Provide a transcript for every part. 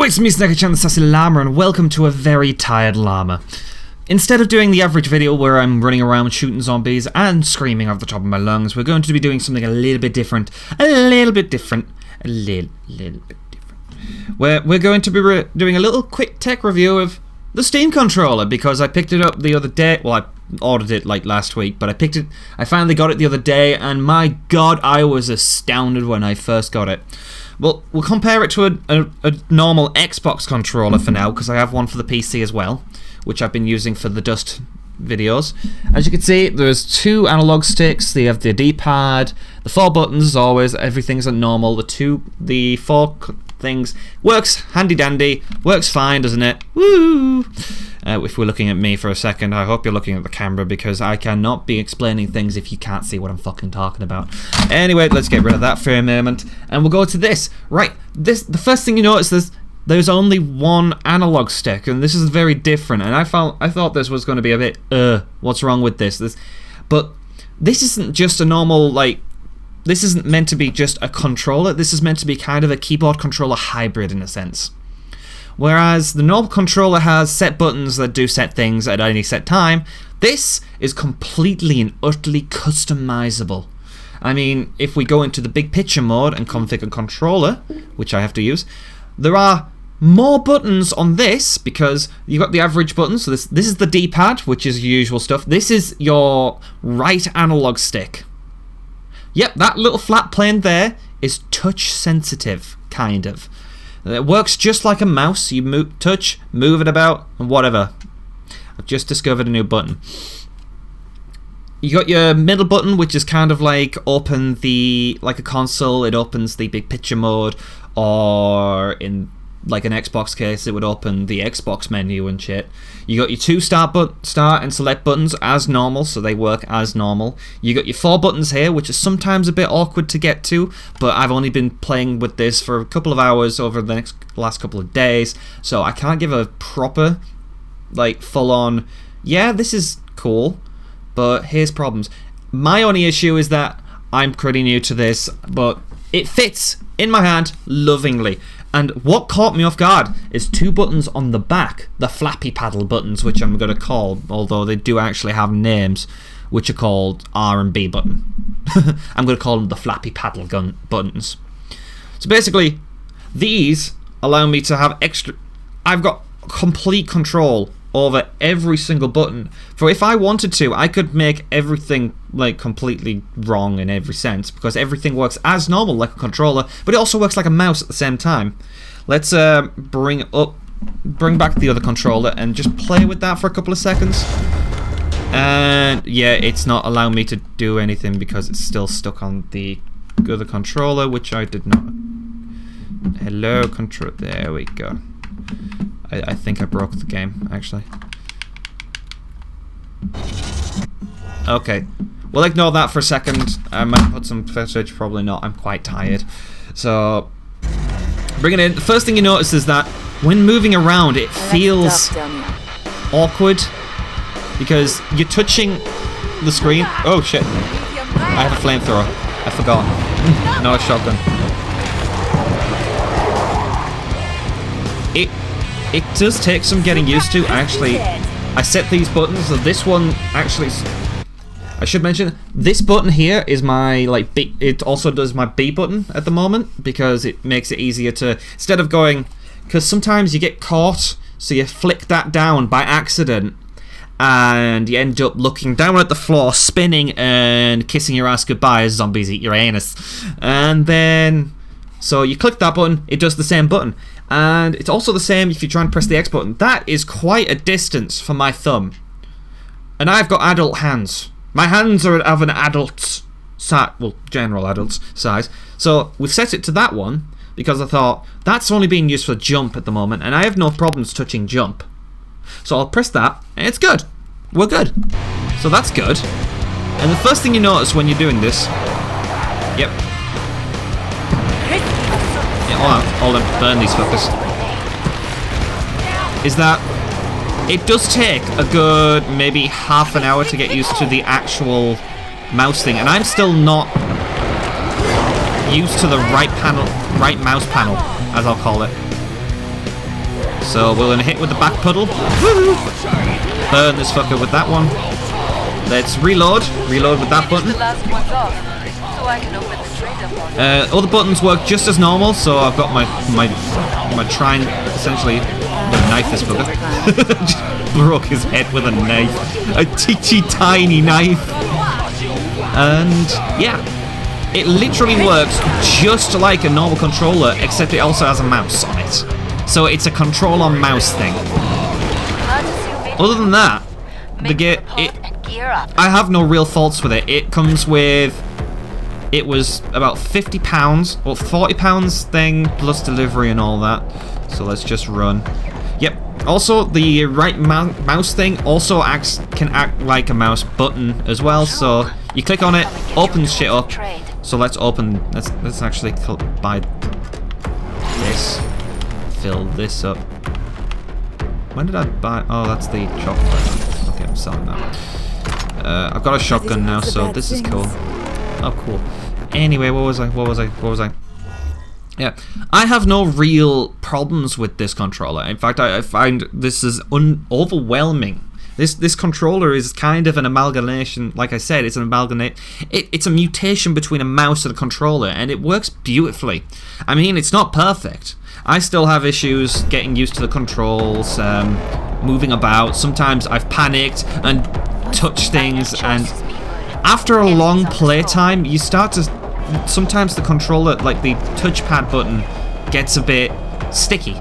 It's me, Snagger-chan, the Sassy Llama, and welcome to a very tired llama. Instead of doing the average video where I'm running around shooting zombies and screaming off the top of my lungs, we're going to be doing something a little bit different. We're going to be doing a little quick tech review of the Steam controller, because I picked it up the other day. Well, I ordered it like last week, but I finally got it the other day, and my god, I was astounded when I first got it. Well, we'll compare it to a normal Xbox controller for now, because I have one for the PC as well, which I've been using for the Dust videos. As you can see, there's two analog sticks. They have the D-pad, the 4 buttons as always. Everything's normal. The 4 things works handy dandy. Works fine, doesn't it? Woo! If we're looking at me for a second, I hope you're looking at the camera, because I cannot be explaining things if you can't see what I'm fucking talking about. Anyway, let's get rid of that for a moment, and we'll go to this. Right, the first thing you notice is there's only one analog stick, and this is very different. And I thought this was going to be a bit, what's wrong with this? But this isn't just a normal, like, this isn't meant to be just a controller. This is meant to be kind of a keyboard controller hybrid in a sense. Whereas the normal controller has set buttons that do set things at any set time, this is completely and utterly customizable. I mean, if we go into the big picture mode and configure controller, which I have to use, there are more buttons on this, because you've got the average button. So this is the D-pad, which is usual stuff. This is your right analog stick. Yep, that little flat plane there is touch sensitive, kind of. It works just like a mouse. You move it about, and whatever. I've just discovered a new button. You got your middle button, which is kind of like like a console. It opens the big picture mode, or in like an Xbox case, it would open the Xbox menu and shit. You got your 2 start and select buttons as normal, so they work as normal. You got your 4 buttons here, which is sometimes a bit awkward to get to, but I've only been playing with this for a couple of hours over the last couple of days, so I can't give a proper, like, full-on, yeah, this is cool, but here's problems. My only issue is that I'm pretty new to this, but it fits in my hand lovingly. And what caught me off guard is 2 buttons on the back, the flappy paddle buttons, which I'm going to call, although they do actually have names, which are called R and B button. I'm going to call them the flappy paddle buttons. So basically, these allow me to have I've got complete control over every single button. For if I wanted to, I could make everything like completely wrong in every sense, because everything works as normal like a controller, but it also works like a mouse at the same time. Let's bring back the other controller and just play with that for a couple of seconds. And yeah, it's not allowing me to do anything because it's still stuck on the other controller, which I did not. Hello, control. There we go. I think I broke the game, actually. Okay. We'll ignore that for a second. I might put some footage, probably not. I'm quite tired. So, bring it in. The first thing you notice is that when moving around, it feels awkward, because you're touching the screen. Oh, shit. I have a flamethrower. I forgot. No, a shotgun. It does take some getting used to. Actually, I set these buttons, so this one actually, I should mention, this button here is my like B, it also does my B button at the moment, because it makes it easier to, instead of going, because sometimes you get caught, so you flick that down by accident, and you end up looking down at the floor, spinning and kissing your ass goodbye as zombies eat your anus. And then, so you click that button, it does the same button. And it's also the same if you try and press the X button. That is quite a distance for my thumb. And I've got adult hands. My hands are of an adult's size, well, general adult's size. So we've set it to that one, because I thought that's only being used for jump at the moment, and I have no problems touching jump. So I'll press that, and it's good. We're good. So that's good. And the first thing you notice when you're doing this, yep. Hold on, burn these fuckers. Is that it does take a good maybe half an hour to get used to the actual mouse thing, and I'm still not used to the right mouse panel, as I'll call it. So we're gonna hit with the back pedal. Woo! Burn this fucker with that one. Let's reload. Reload with that button. Other buttons work just as normal, so I've got my trying essentially to knife this bugger. Just broke his head with a knife. A teeny tiny knife. And yeah. It literally works just like a normal controller, except it also has a mouse on it. So it's a controller mouse thing. Other than that, I have no real faults with it. It comes with, it was about £50 or £40 thing plus delivery and all that. So let's just run. Yep. Also, the right mouse thing also can act like a mouse button as well. So you click on it, opens shit up. So let's open. Let's actually buy this. Fill this up. When did I buy? Oh, that's the chocolate. Okay, I'm selling that. I've got a shotgun now, so this is cool. Oh, cool. Anyway, what was I? Yeah, I have no real problems with this controller. In fact, I find this is overwhelming. This controller is kind of an amalgamation. Like I said, it's an amalgamate. It's a mutation between a mouse and a controller, and it works beautifully. I mean, it's not perfect. I still have issues getting used to the controls, moving about. Sometimes I've panicked and touched things, and after a long playtime, you start to. Sometimes the controller, like the touchpad button, gets a bit sticky.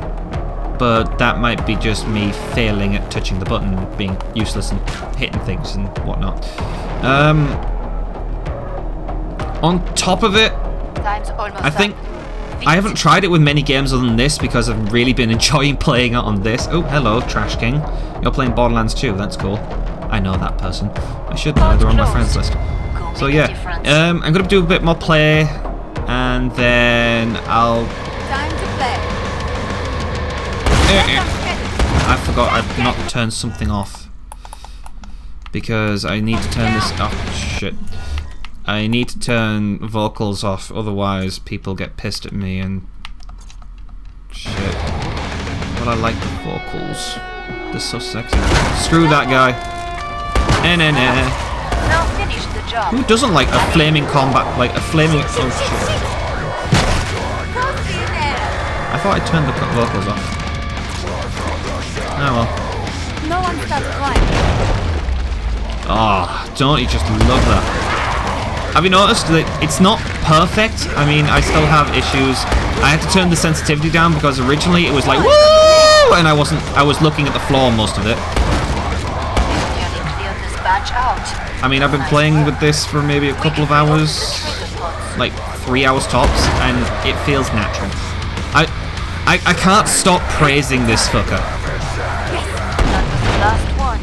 But that might be just me failing at touching the button, being useless and hitting things and whatnot. On top of it, I think I haven't tried it with many games other than this because I've really been enjoying playing it on this. Oh, hello, Trash King. You're playing Borderlands 2, that's cool. I know that person. I should know, they're on my friends list. So yeah, I'm going to do a bit more play, and then I'll... Time to play. I forgot I've not turned something off. Because I need to turn this... Oh, shit. I need to turn vocals off, otherwise people get pissed at me and... Shit. But I like the vocals. They're so sexy. Screw that guy. Now finish the job. Who doesn't like a flaming combat, like a flaming... Oh shit. I thought I turned the vocals off. Oh well. No one stops crying. Oh, don't you just love that? Have you noticed that it's not perfect? I mean, I still have issues. I had to turn the sensitivity down because originally it was like, woo! And I was looking at the floor most of it. I mean, I've been playing with this for maybe a couple of hours, like 3 hours tops, and it feels natural. I can't stop praising this fucker. Last one.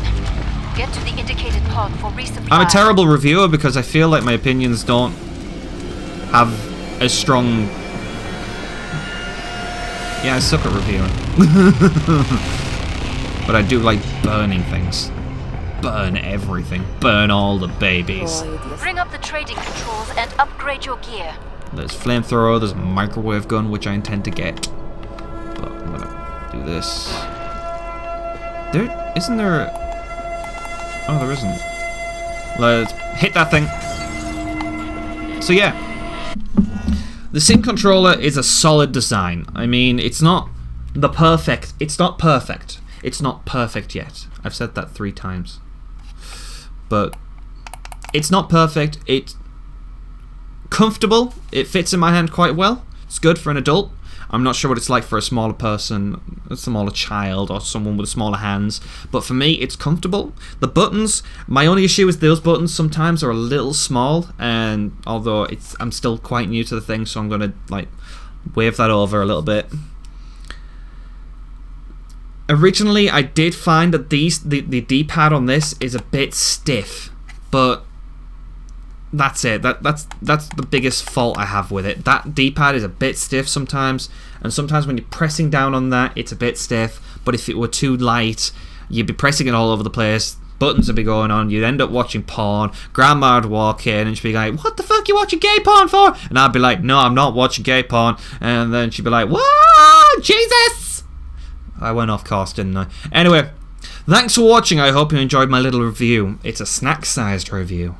Get to the indicated pod for resupply. I'm a terrible reviewer because I feel like my opinions don't have as strong... Yeah, I suck at reviewing. But I do like burning things. Burn everything. Burn all the babies. Bring up the trading controls and upgrade your gear. There's flamethrower, there's a microwave gun, which I intend to get. But I'm gonna do this. Isn't there a... Oh, there isn't. Let's hit that thing. So yeah. The Sim controller is a solid design. I mean, it's not the perfect... It's not perfect. It's not perfect yet. I've said that 3 times. But it's not perfect. It's comfortable. It fits in my hand quite well. It's good for an adult. I'm not sure what it's like for a smaller person, a smaller child, or someone with smaller hands. But for me, it's comfortable. The buttons, my only issue is those buttons sometimes are a little small. And although I'm still quite new to the thing, so I'm going to like wave that over a little bit. Originally, I did find that the D-pad on this is a bit stiff, but that's it. That's the biggest fault I have with it. That D-pad is a bit stiff sometimes, and sometimes when you're pressing down on that, it's a bit stiff. But if it were too light, you'd be pressing it all over the place. Buttons would be going on. You'd end up watching porn. Grandma'd walk in and she'd be like, "What the fuck you watching gay porn for?" And I'd be like, "No, I'm not watching gay porn." And then she'd be like, "What? Jesus!" I went off course, didn't I? Anyway, thanks for watching. I hope you enjoyed my little review. It's a snack-sized review.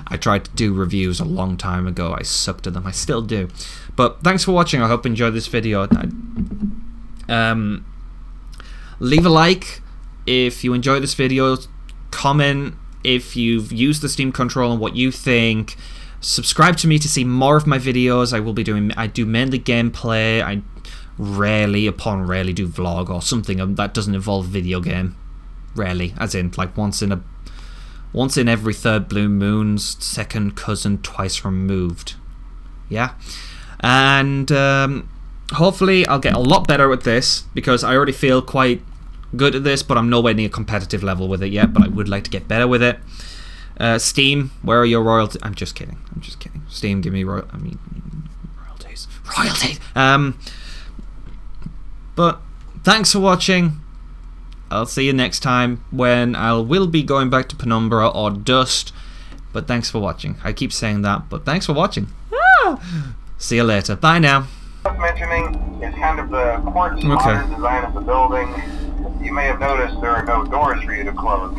I tried to do reviews a long time ago. I sucked at them. I still do. But thanks for watching. I hope you enjoyed this video. Leave a like if you enjoyed this video. Comment if you've used the Steam controller and what you think. Subscribe to me to see more of my videos. I do mainly gameplay. I rarely do vlog or something that doesn't involve video game. Rarely, as in like once in every third blue moon's second cousin twice removed. Yeah, and hopefully I'll get a lot better at this because I already feel quite good at this, but I'm nowhere near competitive level with it yet. But I would like to get better with it. Steam, where are your royalties? I'm just kidding. Steam, give me royalties. But thanks for watching. I'll see you next time when I will be going back to Penumbra or Dust. But thanks for watching. I keep saying that, but thanks for watching. See you later. Bye now. Mentioning is kind of the quirky modern design of the building. You may have noticed there are no doors for you to close.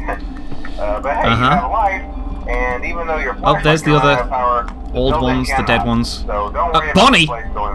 But hey, you have a light, and even though you're there's the other old ones, the dead ones. So don't worry Bonnie! about the place going